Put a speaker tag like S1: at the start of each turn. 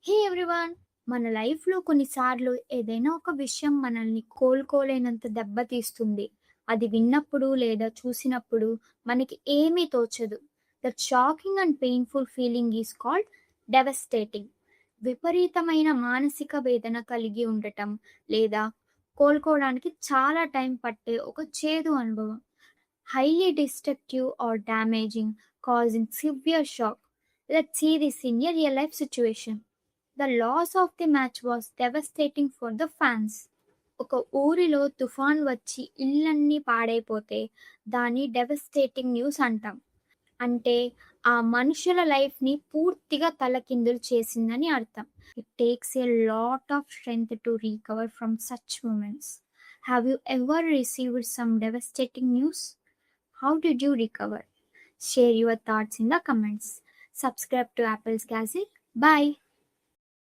S1: హే everyone! మన లైఫ్‌లో కొన్నిసార్లు ఏదైనా ఒక విషయం మనల్ని కోలుకోలేనంత దెబ్బతీస్తుంది. అది విన్నప్పుడు లేదా చూసినప్పుడు మనకి ఏమీ తోచదు. That shocking and painful feeling is called devastating. విపరీతమైన మానసిక వేదన కలిగి ఉండటం లేదా కోలుకోవడానికి చాలా టైం పట్టే ఒక చేదు అనుభవం. Highly destructive or damaging, causing severe shock. Let's see this in a real life situation. The loss of the match was devastating for the fans. ఒక ఊరిలో తుఫాన్ వచ్చి ఇళ్ళన్నీ పాడైపోతే దాన్ని డెవస్టేటింగ్ న్యూస్ అంటాం. అంటే ఆ మనుషుల లైఫ్‌ని పూర్తిగా తలకిందులు చేసిందని అర్థం. It takes a lot of strength to recover from such moments. Have you ever received some devastating news? How did you recover? Share your thoughts in the comments. Subscribe to Apple's Classic. Bye.